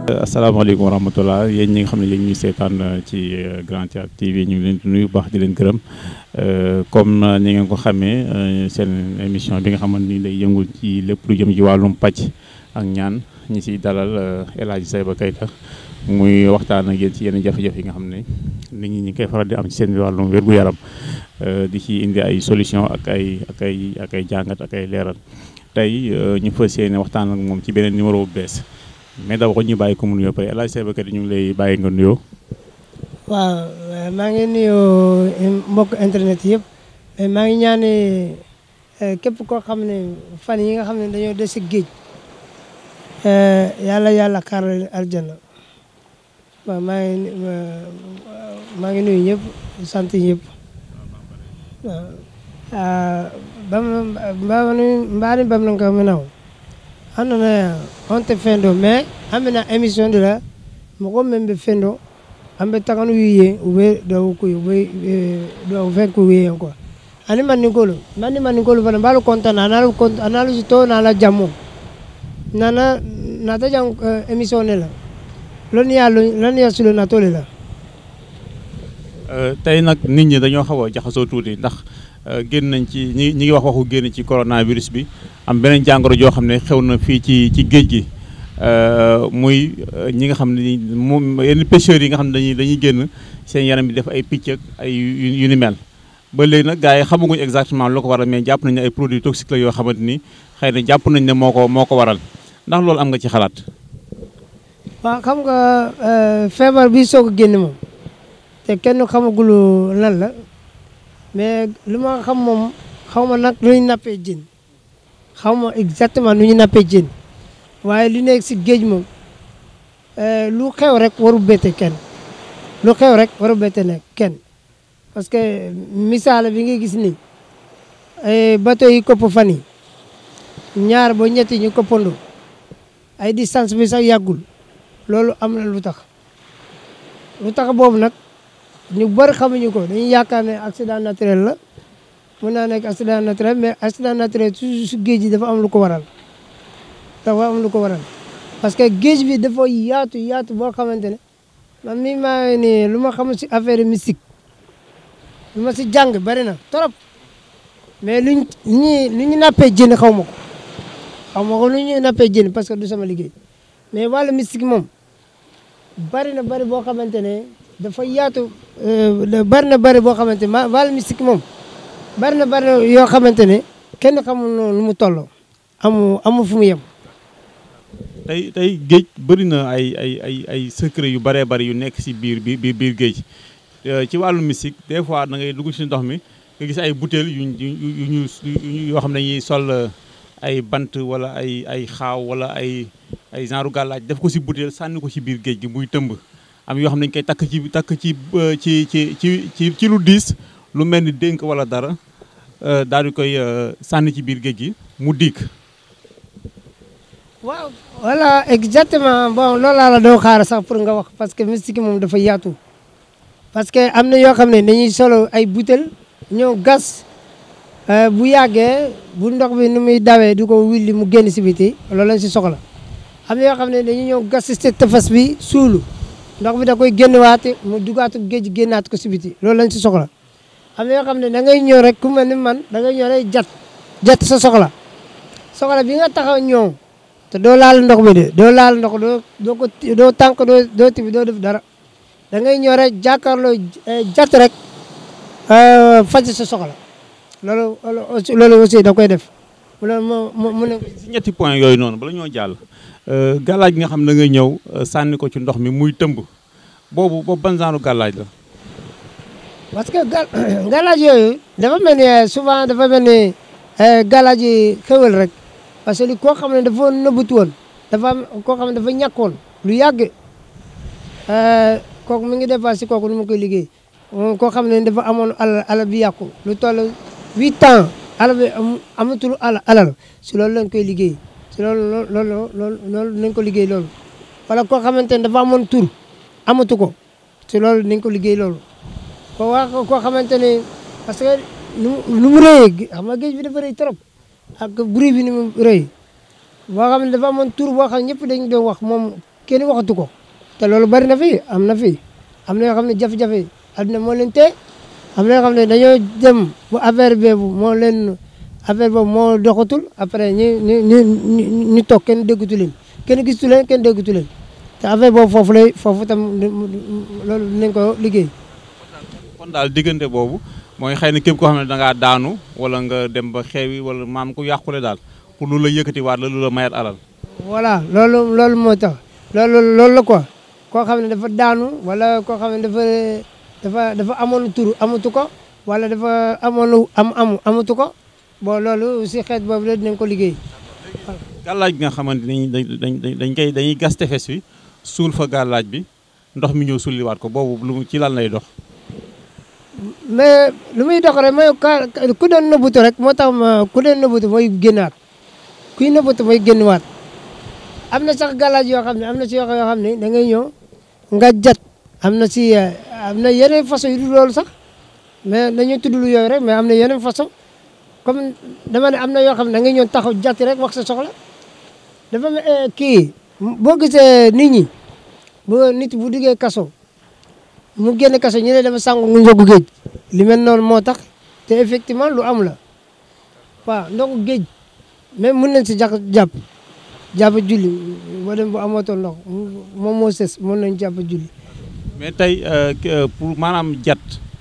asalaamaaleykum wa rahmatulah yéen ñi nga xam ne yéen ñuy seetaan ci Grand Théâtre TV ñu ngi leen di nuyu baax di leen gërëm comme ni ngeen ko xamee seen émission bi nga xamante ni day yëngu ci lépp lu jëm ci wàllum pàcc ak ñaan ñi siy dalal El Hadj Seyba Keita muy waxtaan ak yéen ci yenn jafe-jafe yi nga xam ne nit ñi koy faral di am ci seen wàllum wér-gu-yaram di ci indi ay solution ak ay jàngat ak ay leeral tey ñu fas yéene waxtaan ak moom ci beneen numéro bu bees. mais d'abord ñu bàyyi ko mu nuyoo pare El Hadj Seyba Keita ñu ngi lay bàyyi nga nuyoo. waaw maa ngi nuyoo mbokk internet yëpp maa ngi ñaane képp koo xam ne fan yi nga xam ne dañoo des si géej yàlla xaaral aljana waaw maa ngi nuyu ñëpp sant ñëpp waaw mbaani bam na ko menaw andona on te fendo mais amena émission de la moko membe fendo ambe takanu wiye ube do ko ube do venku wiye quoi ani man nikolo fana balu kontana analu to na la jammo nana nata jang émission ne la lon ya sulu na tole la tey nag nit ñi dañoo xaw a jaxasoo tuuti ndax génn nañ ci ñi ngi wax waxu génn ci coronavirus bi am beneen jàngoro joo xam ne xew na fii ci géej gi muy ñi nga xam ne moom yenn pêcheurs yi nga xam ne dañuy génn seen yaram bi def ay picc ak ay yu ni mel ba léegi nag gars yi xamaguñ exactement lu ko waral mais jàpp nañ ne ay produits toxiques la yoo xamante ni xëy na jàpp nañ ne moo ko waral ndax loolu am nga ci xalaat. waaw xam nga feebar bi soog a génn moom te kenn xamagul lan la mais lu ma xam moom xaw ma nag lu ñu nappee jën xaw ma exactement nu ñu nappee jën waaye li nekk si géej moom lu xew rek waru bette kenn lu xew rek waru bette nekk kenn parce que misaal bi nga gis ni bateau yi kopp fan yi ñaar ba ñetti ñu koppandoo ay distance bi sax yàggul loolu am na lu tax boobu nag ñu bari xamuñu ko dañuy yaakaar ne accident naturel la mën naa nekk accident naturel mais accident naturel toujours su géej gi dafa am lu ko waral parce que géej bi dafa yaatu boo xamante ne man mii maa ni lu ma xam si affaire mystique lu ma si jàng bari na trop mais lu ñu nappee jën xaw ma ko lu ñu nappee jën parce que du sama liggéey mais wàllu mystique moom bari boo xamante ne dafa yaatu bari boo xamante ne wàllu mystique moom bari yoo xamante ne kenn xamul noonu lu mu tolloo amu fu mu yem. tey géej bëri na ay secret yu bëree bëri yu nekk si biir géej ci wàllu mystique des fois da ngay dugg si ndox mi nga gis ay butéel yoo xam ne dañuy sol ay bant wala ay xaaw wala ay genre gàllaaj def ko si butéel sànni ko si biir géej gi muy tëmb am yoo xam ne dañ koy takk ci lu diis lu mel ni dénk wala dara daal di koy sànni ci biir géej gi mu diik. waaw voilà exactement bon loolu laa la doo xaar sax pour nga wax parce que mystique moom dafa yaatu parce que am na yoo xam ne dañuy solo ay butéel ñëw gas bu yàggee bu ndox bi nu muy dawee du ko willi mu génn si biti loolu lañ si soxla am na yoo xam ne dañuy ñëw gas si tefes bi suulu ndox bi da koy génnewaate mu dugaatu géej génnaat ko si biti loolu lañ si soxla am na yoo xam ne da ngay ñëw rek ku mel ni man da ngay ñëw rek jat sa soxla bi nga taxaw ñëw te doo laal ndox mi de doo laal ndox doo tànk doo tibi doo def dara da ngay ñëw rek jàkkaarloo jat rek faj sa soxla loolu aussi da koy def loolu mu ne si ñetti point yooyu noonu bala ñoo jàll gàllaaj gi nga xam ne da ngay ñëw sànni ko ci ndox mi muy tëmb boobu ban genre gàllaaj la. parce que gàllaaj yooyu dafa mel ni souvent dafa mel ni gàllaaj yi xewal rek parce que koo xam ne dafa nëbbatu woon dafa am koo xam ne dafa ñàkkoon lu yàgg kooku mi ngi dépassé kooku nu mu koy liggéey koo xam ne dafa amoon alal bi yàqu lu toll 8 ans alal bi amatul alal si loolu lañ koy liggéey si loolu nañ ko liggéey loolu wala koo xamante ne dafa amoon tur amatu ko si loolu nañ ko liggéey loolu koo xamante ne parce que nu mu rëyee xam nga géej bi dafa rëy trop ak bruit bi ni mu rëy boo xam ne dafa amoon tur boo xam ne ñëpp dañu doon wax moom kenn waxatu ko te loolu bari na fi am na yoo xam ne jafe-jafe adduna moo leen tee am na yoo xam ne dañoo dem bu affaire boobu moo doxatul après ñu toog kenn déggatu leen kenn gisatu leen kenn déggatu leen te affaire boobu foofu tam loolu dinañ ko liggéey. kon daal diggante boobu mooy xëy na képp koo xam ne da ngaa daanu wala nga dem ba xeewi wala maam ku yàqule daal pour lu la yëkkatiwaat la lu la mayat alal. voilà loolu moo tax loolu la quoi koo xam ne dafa daanu wala koo xam ne dafa amoon tur amatu ko wala dafa amoon amatu ko bon loolu si xeet boobu la dinañ ko liggéey. gàllaaj bi nga xamante ni dañuy gas tefes bi suul fa gàllaaj bi ndox mi ñëw sulliwaat ko boobu lu ci lan lay dox. mais lu muy dox rek mooy ku doon nëbbutu rek moo tax ku doon nëbbutu mooy génnaat kuy nëbbutu mooy génnaat am na sax gàllaaj yoo xam ne am na si yoo xam ne da ngay ñëw nga jat am na yeneen façon yu dul loolu sax mais dañuy tudd lu yooyu rek mais am na yeneen façon comme dama ne am na yoo xam ne da ngay ñëw taxaw jat rek wax sa soxla dafa kii boo gisee nit ñi nit bu duggee kaso mu génn kaso ñu ne dafa sangu mu ndogu géej li mel noonu moo tax te effectivement lu am la waaw ndogu géej même mën nañ si jàpp julli boo dem bu amatoo ndox moom moo sës mën nañ jàpp julli. mais tey pour maanaam jat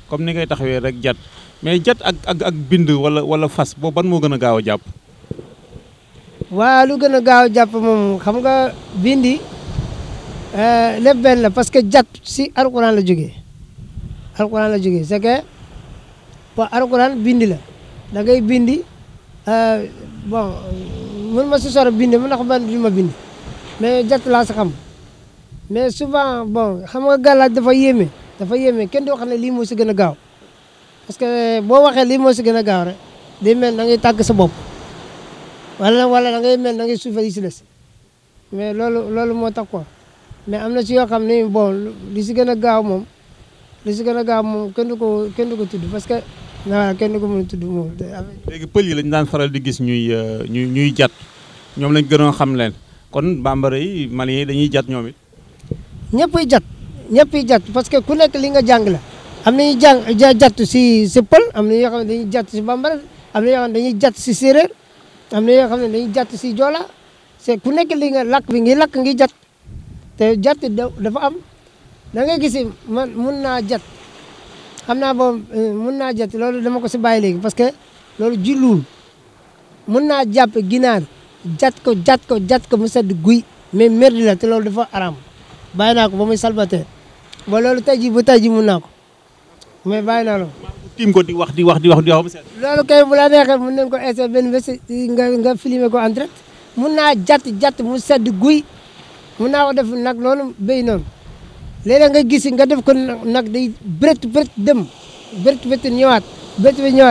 comme ni ngay taxawee rek jat mais jat ak bind wala fas boobu ban moo gën a gaaw a jàpp. waaw lu gën a gaaw a jàpp moom xam nga bindi lépp benn la parce que jat si alquran la jógee c'est que pour alquran bindi la da ngay bindi bon mën ma si soro bindi mën na ko ban du ma bindi mais jat laa si xam mais souvent bon xam nga gàllaaj dafa yéeme kenn du wax ne lii moo si gën a gaaw parce que boo waxee lii moo si gën a gaaw rek day mel da ngay tàgg sa bopp wala da ngay mel da ngay suufee yi si des mais loolu moo tax quoi mais am na si yoo xam ne bon li si gën a gaaw moom kenn du ko tudd parce que waaw kenn du ko mën a tudd moom. léegi pël yi lañ daan faral di gis ñuy jat ñoom lañ gënoon xam leen kon bambara yi Mali yi dañuy jat ñoom it. ñëppay jat parce que ku nekk li nga jàng la am na ñuy jat si pël am na yoo xam ne dañuy jat si bambara am na yoo xam ne dañuy jat si séeréer am na yoo xam ne dañuy jat si joola c'est ku nekk li nga lakk bi ngi lakk ngi jat te jat dafa am da ngay gis man mun naa jat xam naa boobu mun naa jat loolu dama ko si bàyyi léegi parce que loolu julluwul mun naa jàpp ginaar jat ko mu sedd guy mais merdi la te loolu dafa aram bàyyi naa ko ba muy salbateer ba loolu tey jii mun naa ko mais bàyyi naa loolu. tiim ko di wax loolu kay bu la neexee mun nañu ko essayer benn bés nga filmer ko en direct mun naa jat mu sedd guy mun naa ko def nag loolu béy noonu léeg-léeg nga gis nga def ko nag day bërët dem bërët ñëwaat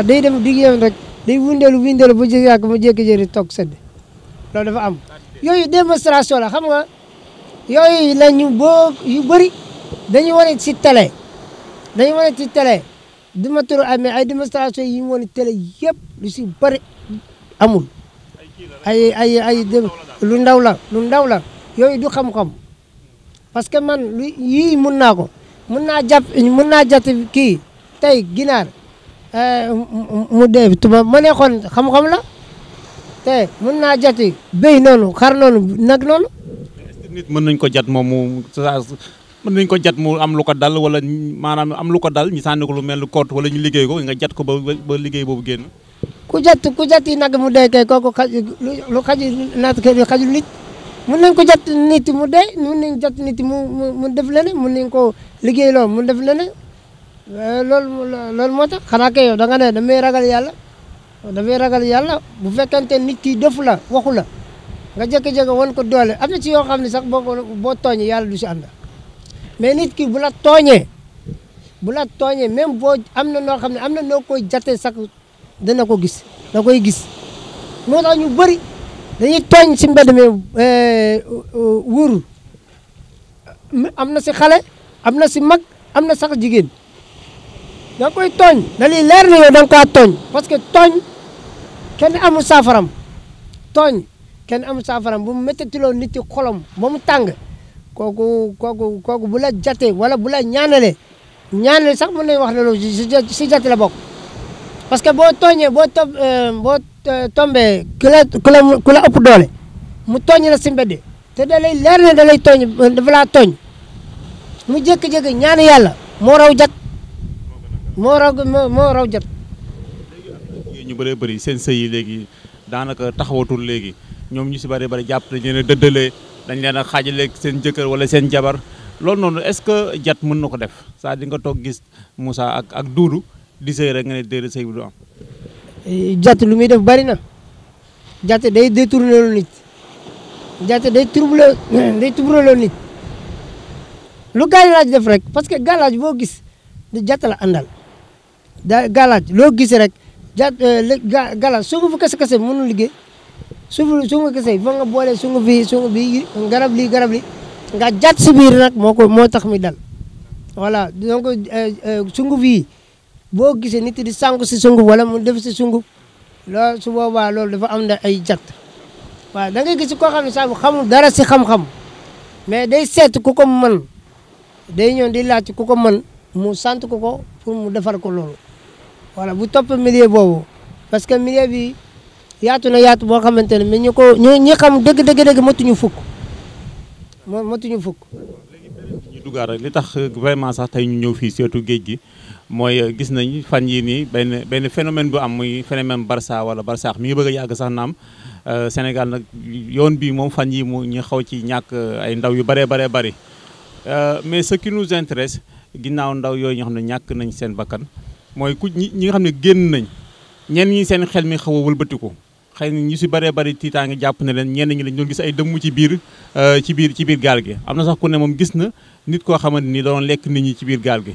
day dem di ñëw rek day windeelu bu jékki yàgg mu jékki-jékki toog sedd loolu dafa am yooyu démonstration la xam nga yooyu la ñu yu bëri dañuy wane ci télé du ma tur amee ay démonstration yi mu wane télé yëpp lu si bëri amul ay lu ndaw la yooyu du xam-xam parce que man yii mun naa jàpp kii tey ginaar mu dee tuba ma ne xoon xam-xam la te mun naa jati béy noonu xar noonu nag noonu. est-ce que nit mën nañ ko jat moom mën nañ ko jat mu am lu ko dal wala maanaam am lu ko dal ñu sànni ko lu mel ni koot wala ñu liggéey ko nga jat ko ba liggéey boobu génn. ku jat yi nag mu dee kay kooku lu xajul nit mun nañ ko jat nit mu dee mun nañ jat nit mu def leneen mun nañ ko liggéey loolu mu def leneen loolu moo tax xanaa kay yow da nga ne damay ragal yàlla bu fekkente nit ki defu la waxu la nga jékki-jékki wan ko doole am na ci yoo xam ne sax boo tooñee yàlla du si ànd mais nit ki bu la tooñee même boo am na noo xam ne am na noo koy jatee sax dana ko gis da koy gis moo tax ñu bëri dañuy tooñ si mbedd mi wóorul am na si xale am na si mag am na sax jigéen nga koy tooñ da lay leer na yow da nga kaa tooñ parce que tooñ kenn amul saafaram tooñ kenn amul saafaram bu mu méttatiloo nit ci xolom ba mu tàng kooku bu la jatee wala bu la ñaanalee sax mën nañu wax ne loolu si jate la bokk parce que boo tooñee boo tombee ku la ëpp doole mu tooñ la si mbedd te da lay leer ne da lay tooñ dafa laa tooñ mu jékki-jékki ñaan yàlla moo raw jat moo raw jat. léegi ñu bëree bëri seen sëy yi léegi daanaka taxawatul léegi ñoom ñu si bëree bëri jàpp dañ leen a dëddale dañ leen a xaajale seen jëkkër wala seen jabar loolu noonu est-ce que jat mën na ko def c'est-à-dire nga toog gis Moussa ak Doudou di sëy rek nga ne déedéet sëy bi du am. jat lu muy def bari na jat day détourné lu nit jat day troublé lu nit lu gàllaaj def rek parce que gàllaaj boo gis jat la àndal gàllaaj loo gis rek gàllaaj sungu fi kese mënul liggéey sungu kese fa nga boole sungu bi garab li nga jat si biir nag moo tax mi dal voilà donc sungu fii boo gisee nit di sànku si sungu wala mu def si sungu loolu su boobaa loolu dafa am na ay jat waaw da ngay gis koo xam ne sax xamul dara si xam-xam mais day seet ku ko mën day ñëw di laaj ku ko mën mu sant ko pour mu defar ko loolu voilà bu topp milieu boobu parce que milieu bi yaatu boo xamante ne mais ñi xam dëgg matuñu fukk. ñu duggaat rek li tax vraiment sax tey ñu ñëw fii seetu géej gi mooy gis nañ fan yii nii benn phénomène bu am muy phénomène Barça wala Barsaax mi ngi bëgg a yàgg sax naam Sénégal nag yoon bi moom fan yi mu ñu xaw ci ñàkk ay ndaw yu bëree bëri mais ce qui nous intéresse ginnaaw ndaw yooyu ñoo xam ne ñàkk nañ seen bakkan mooy ñi nga xam ne génn nañ ñenn ñi seen xel mi xaw a wëlbatiku xëy na ñu si bëree bëri tiitaa ngi jàpp ne leen ñenn ñi lañ doon gis ay dëmm ci biir gaal gi am na sax ku ne moom gis na nit koo xamante ni doon lekk nit ñi ci biir gaal gi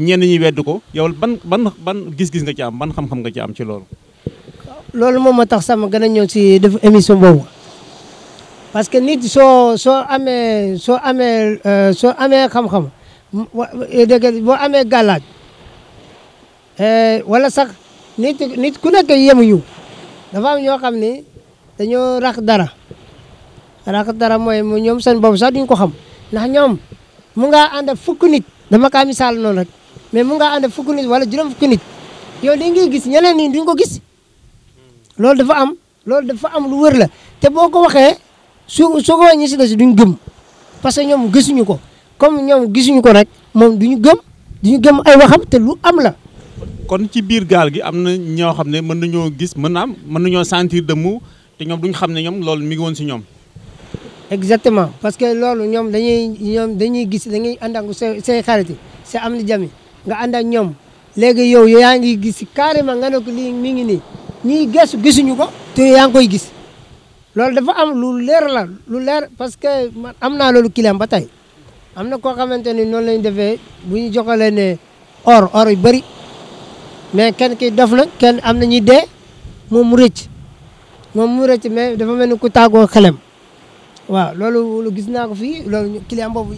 ñenn ñi wedd ko yow ban gis-gis nga ci am ban xam-xam nga ci am ci loolu. loolu moom moo tax sama gën a ñëw si def émission boobu parce que nit soo amee xam-xam dëgg boo amee gàllaaj wala sax nit ku nekk yemuñu dafa am ñoo xam ne dañoo rax dara mooy ñoom seen boobu sax duñ ko xam ndax ñoom mu ngaa ànd ak fukk nit dama kaa misaal noonu rek mais mu ngaa ànd ak fukk nit wala juróom fukki nit yow li ngay gis ñeneen ñi duñ ko gis loolu dafa am lu wër la te boo ko waxee su ko waxee ñi si des duñ gëm parce que ñoom gisuñu ko comme ñoom gisuñu ko rek moom duñu gëm ay waxam te lu am la. kon ci biir gaal gi am na ñoo xam ne mën nañoo gis mën nañoo sentir dëmm te ñoom duñ xam ne ñoom loolu mi ngi woon si ñoom. exactement parce que loolu ñoom dañuy gis dañuy ànd ak say xarit yi sa am ni jami nga ànd ak ñoom léegi yow yaa ngi gis carrément nga ne ko lii mi ngi nii ñii gisuñu ko te yaa ngi koy gis loolu dafa am lu leer parce que man am naa loolu client ba tey am na koo xamante ni noonu lañ defee bu ñu joxalee ne or yu bëri mais kenn ki dof na kenn am na ñuy dee moom mu rëcc mais dafa mel ni ku tàggoo xelem waaw loolu gis naa ko fii loolu client boobu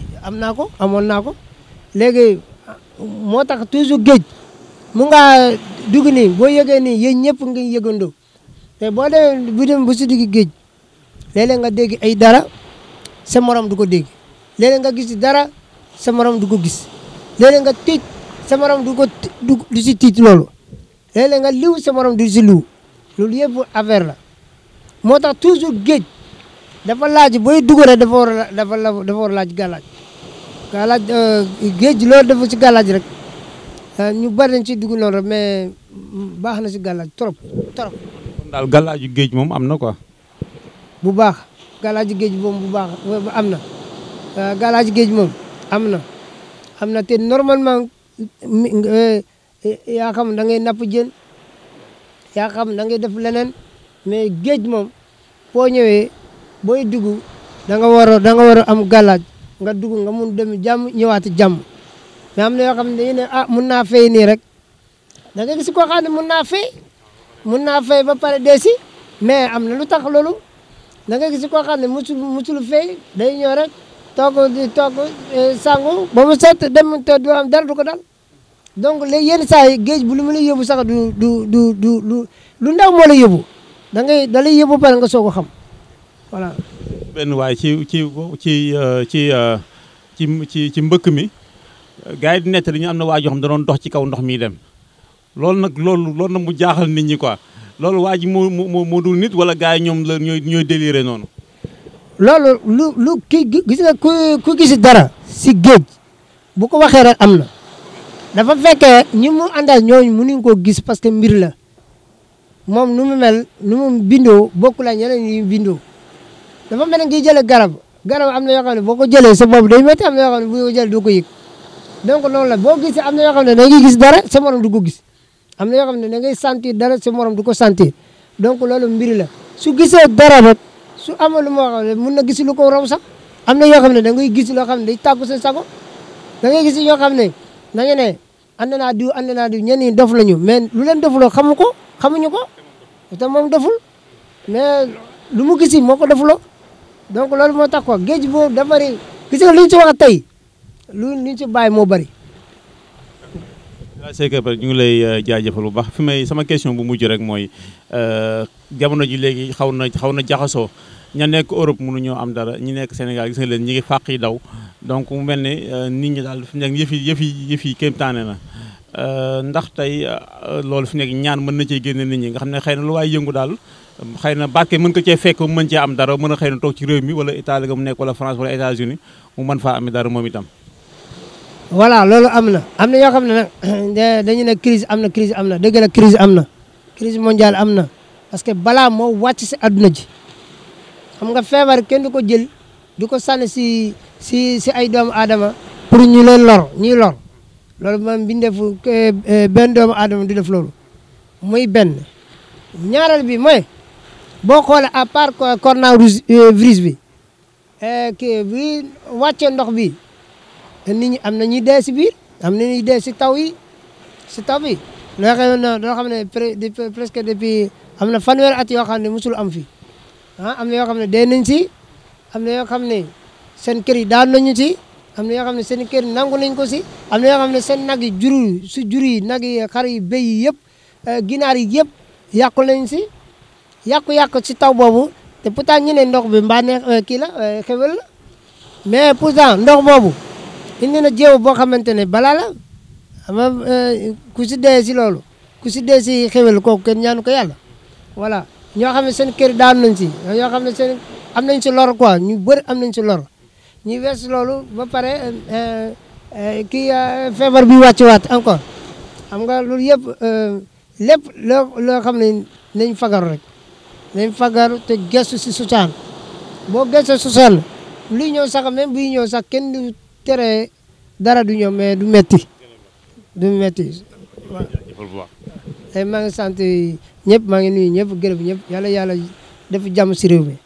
amoon naa ko léegi moo tax toujours géej mu ngaa dugg nii boo yëgee nii yéen ñëpp nga yëgandoo te boo demee bu si digg géej léeg-léeg nga dégg ay dara sa morom du ko dégg léeg-léeg nga gis dara sa morom du ko gis léeg-léeg nga tiit sa morom du si tiit loolu léeg-léeg nga liw sa morom du si liw loolu yëpp affaire la moo tax toujours géej dafa laaj booy dugg rek dafa war a laaj gàllaaj géej loolu dafa si gàllaaj rek ñu bari nañ ci dugg noonu rek mais baax na si gàllaaj trop. kon daal gàllaaju géej moom am na quoi. bu baax gàllaaju géej moom bu baax am na gàllaaju géej moom am na te normalement yaa xam da ngay napp jën yaa xam da ngay def leneen mais géej moom boo ñëwee booy dugg da nga war a am gàllaaj nga dugg nga mun dem jàmm ñëwaat jàmm mais am na yoo xam ne dañuy ne mun naa fay nii rek da nga gis koo xam ne mun naa fay ba pare dee si mais am na lu tax loolu da nga gis koo xam ne musul fay day ñëw rek toog sangu ba mu set dem te du am dara du ko dal donc léegi yenn saa yi géej bu lu mu lay yóbbu sax lu ndaw moo lay yóbbu da lay yóbbu pare nga soog a xam voilà. benn waaye ci mbëkk mi gars yi di nettali ñu am na waa joo xam da doon dox ci kaw ndox mi dem loolu nag mu jaaxal nit ñi quoi loolu waa ji moo dul nit wala gars yi ñoom la ñooy déliré noonu. loolu lu kii gis nga ku gis dara si géej bu ko waxee rek am na dafa fekkee ñi mu àndal ñooñu mënuñ koo gis parce que mbir la moom nu mu mel nu mu bindoo bokkul ak ñeneen ñi bindoo dafa mel ne ngi jëlee garab am na yoo xam ne boo ko jëlee sa bopp day métti am na yoo xam ne bu ko jëlee doo ko yëg donc loolu la boo gisee am na yoo xam ne da ngay gis dara sa morom du ko gis am na yoo xam ne da ngay sentir dara sa morom du ko sentir donc loolu mbir la su gisee dara rek su amal lu moo xam ne mun na gis lu ko raw sax am na yoo xam ne da ngay gis loo xam ne day tàggu sa sago da ngay gis yoo xam ne da ngay ne ànd naa diw ñenn ñi dof lañu mais lu leen defuloo xamuñu ko te moom deful mais lu mu gis moo ko defuloo donc loolu moo tax quoi géej boobu da bëri gis nga li ñu ci wax tey lu ñu ci bàyyi moo bëri. waaw c'est que ñu ngi lay jaajëfal bu baax sama question bu mujj rek mooy jamono ji léegi xaw na jaxasoo ña nekk Europe mënuñoo am dara ñi nekk Sénégal gis nga leen ñi ngi fàq yi daw donc mu mel ne nit ñi daal fi mu nekk yëf yi kéemtaane na ndax tey loolu fi nekk ñaan mën na cee génne nit ñi nga xam ne xëy na lu waay yëngu daal xëy na barke mën ko cee fekk mu mën cee am dara mën a xëy na toog ci réew mi wala Italie ga mu nekk wala France wala États-Unis mu mën faa am dara moom itam. voilà loolu am na yoo xam ne nag dañu ne crise am na dëgg la crise am na crise mondiale am na parce que balaa moo wàcc si adduna ji xam nga feebar kenn du ko jël du ko sànni si ay doomu aadama pour ñu leen ñuy lor loolu moom bindeefu benn doomu aadama du def loolu muy benn ñaareel bi mooy boo xoolee à part coronavirus bi bi wàccee ndox bi nit ñi am na ñuy dee si biir am na ñuy dee si taw bi loo xam ne presque depuis am na fanweeri at yoo xam ne musul am fi am na yoo xam ne dee nañ si am na yoo xam ne seen kër yi daan nañu si am na yoo xam ne seen kër nangu nañ ko si am na yoo xam ne seen nag yi jur yi nag yi xar yi béy yi yëpp ginaar yi yëpp yàqu nañ si yàqu si taw boobu te pourtant ñu ne ndox bi mbaaneex kii la xewal la mais pourtant ndox boobu indi na jéew boo xamante ne balaa la ama ku si dee si loolu ku si dee si xewal kooku kenn ñaanu ko yàlla voilà ñoo xam ne seen kër daan nañ si ñoo xam ne seen am nañ si lor quoi ñu bëri am nañ si lor ñu wees loolu ba pare kii feebar bi wàcc encore xam nga loolu yëpp lépp loo xam ne nañ fagaru rek nañ fagaru te gestu si susaan boo gestu susaan luy ñëw sax même buy ñëw sax kenn du tere dara du ñëw mais du metti waaw maa ngi sant ñëpp maa ngi nuyu ñëpp gërëm ñëpp yàlla def jàmm si réew mi